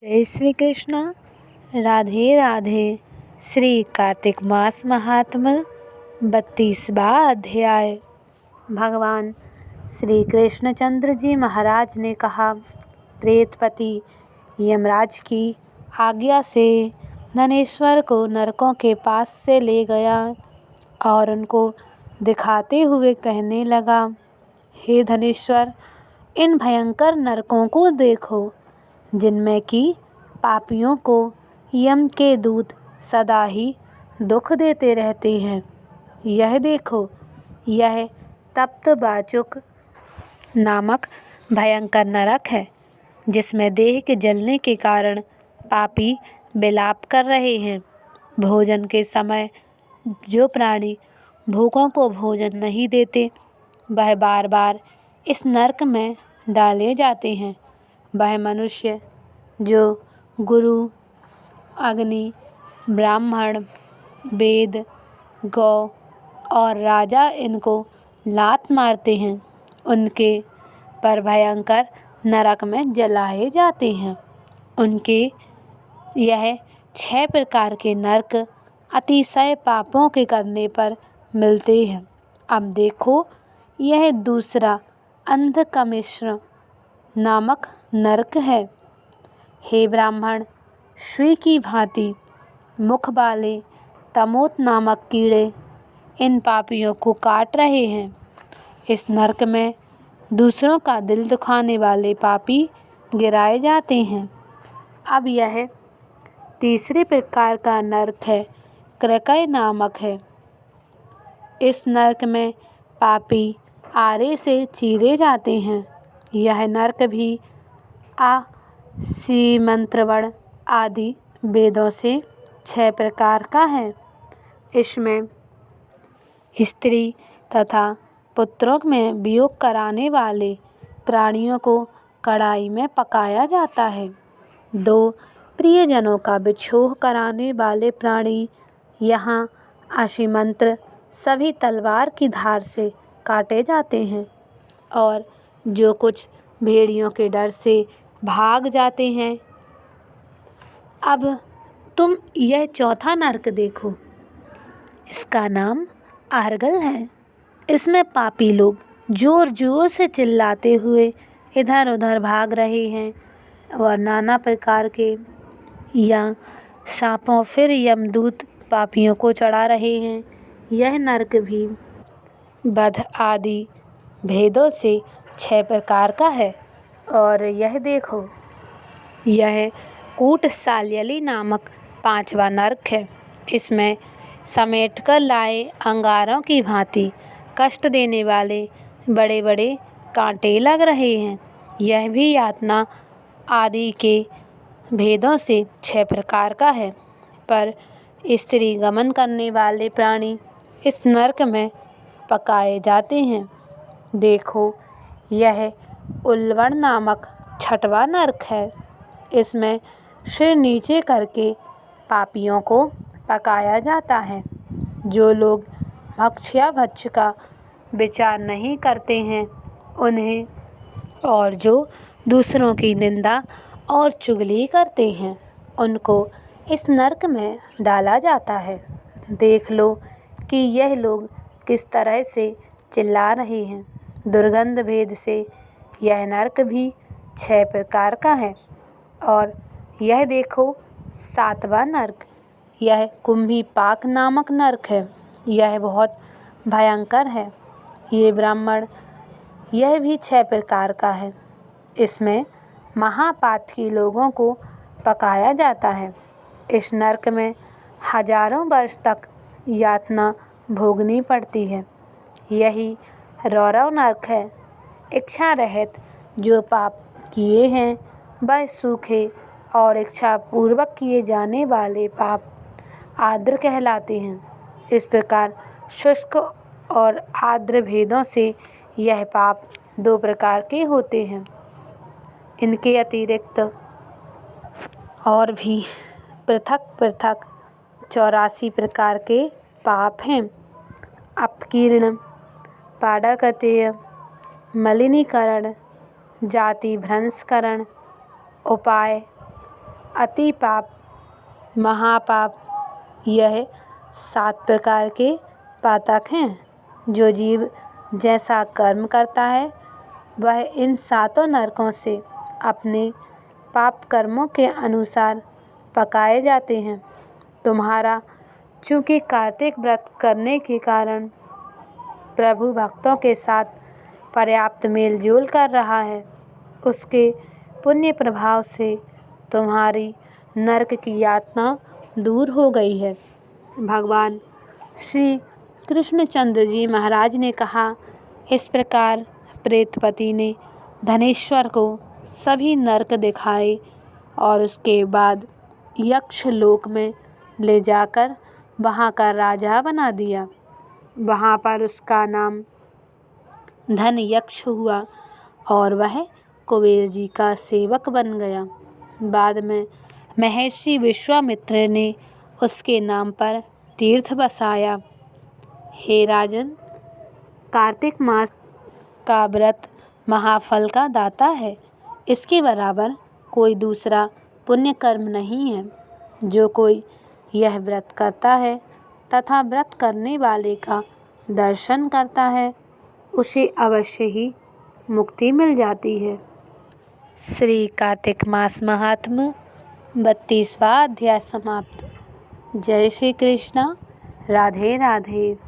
जय श्री कृष्ण। राधे राधे। श्री कार्तिक मास महात्म्य 32वां अध्याय। भगवान श्री कृष्णचंद्र जी महाराज ने कहा, प्रेतपति यमराज की आज्ञा से धनेश्वर को नरकों के पास से ले गया और उनको दिखाते हुए कहने लगा, हे धनेश्वर, इन भयंकर नरकों को देखो जिनमें कि पापियों को यम के दूत सदा ही दुख देते रहते हैं। यह देखो, यह तप्त बाचुक नामक भयंकर नरक है, जिसमें देह के जलने के कारण पापी विलाप कर रहे हैं। भोजन के समय जो प्राणी भूखों को भोजन नहीं देते, वह बार बार इस नरक में डाले जाते हैं। वह मनुष्य जो गुरु, अग्नि, ब्राह्मण, वेद, गौ और राजा इनको लात मारते हैं, उनके पर भयंकर नरक में जलाए जाते हैं। उनके यह 6 प्रकार के नरक अतिशय पापों के करने पर मिलते हैं। अब देखो, यह दूसरा अंधकमिश्र नामक नरक है। हे ब्राह्मण, श्री की भांति मुख वाले तमोत नामक कीड़े इन पापियों को काट रहे हैं। इस नरक में दूसरों का दिल दुखाने वाले पापी गिराए जाते हैं। अब यह तीसरे प्रकार का नरक है, कृकय नामक है। इस नरक में पापी आरे से चीरे जाते हैं। यह नरक भी सीमंत्रवण आदि वेदों से 6 प्रकार का है। इसमें स्त्री तथा पुत्रों में वियोग कराने वाले प्राणियों को कढ़ाई में पकाया जाता है। 2 प्रियजनों का विछोह कराने वाले प्राणी यहाँ असीमंत्र सभी तलवार की धार से काटे जाते हैं, और जो कुछ भेड़ियों के डर से भाग जाते हैं। अब तुम यह चौथा नरक देखो, इसका नाम अर्गल है। इसमें पापी लोग जोर जोर से चिल्लाते हुए इधर उधर भाग रहे हैं और नाना प्रकार के या सांपों फिर यमदूत पापियों को चढ़ा रहे हैं। यह नरक भी वध आदि भेदों से 6 प्रकार का है। और यह देखो, यह कूटसाल्यली नामक 5वां नरक है। इसमें समेट कर लाए अंगारों की भांति कष्ट देने वाले बड़े बड़े कांटे लग रहे हैं। यह भी यातना आदि के भेदों से 6 प्रकार का है। पर स्त्री गमन करने वाले प्राणी इस नरक में पकाए जाते हैं। देखो, यह उल्वण नामक 6वां नरक है। इसमें सिर नीचे करके पापियों को पकाया जाता है। जो लोग भक्ष्याभक्ष का विचार नहीं करते हैं उन्हें, और जो दूसरों की निंदा और चुगली करते हैं उनको इस नरक में डाला जाता है। देख लो कि यह लोग किस तरह से चिल्ला रहे हैं। दुर्गंध भेद से यह नरक भी 6 प्रकार का है। और यह देखो, 7वां नरक, यह कुंभीपाक नामक नरक है। यह बहुत भयंकर है। ये ब्राह्मण, यह भी 6 प्रकार का है। इसमें महापातकी लोगों को पकाया जाता है। इस नरक में हजारों वर्ष तक यातना भोगनी पड़ती है। यही रौरव नरक है। इच्छा रहित जो पाप किए हैं वह सूखे, और इच्छा पूर्वक किए जाने वाले पाप आर्द्र कहलाते हैं। इस प्रकार शुष्क और आर्द्र भेदों से यह पाप 2 प्रकार के होते हैं। इनके अतिरिक्त और भी पृथक पृथक 84 प्रकार के पाप हैं। अपकीर्ण, पाड़कतेय, मलिनीकरण, जाति भ्रंशकरण, उपाय, अति पाप, महापाप, यह 7 प्रकार के पातक हैं। जो जीव जैसा कर्म करता है वह इन 7 नरकों से अपने पाप कर्मों के अनुसार पकाए जाते हैं। तुम्हारा चूँकि कार्तिक व्रत करने के कारण प्रभु भक्तों के साथ पर्याप्त मेलजोल कर रहा है, उसके पुण्य प्रभाव से तुम्हारी नरक की यातना दूर हो गई है। भगवान श्री कृष्णचंद्र जी महाराज ने कहा, इस प्रकार प्रेतपति ने धनेश्वर को सभी नरक दिखाए और उसके बाद यक्ष लोक में ले जाकर वहाँ का राजा बना दिया। वहाँ पर उसका नाम धन यक्ष हुआ और वह कुबेर जी का सेवक बन गया। बाद में महर्षि विश्वामित्र ने उसके नाम पर तीर्थ बसाया। हे राजन, कार्तिक मास का व्रत महाफल का दाता है। इसके बराबर कोई दूसरा पुण्य कर्म नहीं है। जो कोई यह व्रत करता है तथा व्रत करने वाले का दर्शन करता है, उसे अवश्य ही मुक्ति मिल जाती है। श्री कार्तिक मास महात्म्य 32वां अध्याय समाप्त। जय श्री कृष्ण। राधे राधे।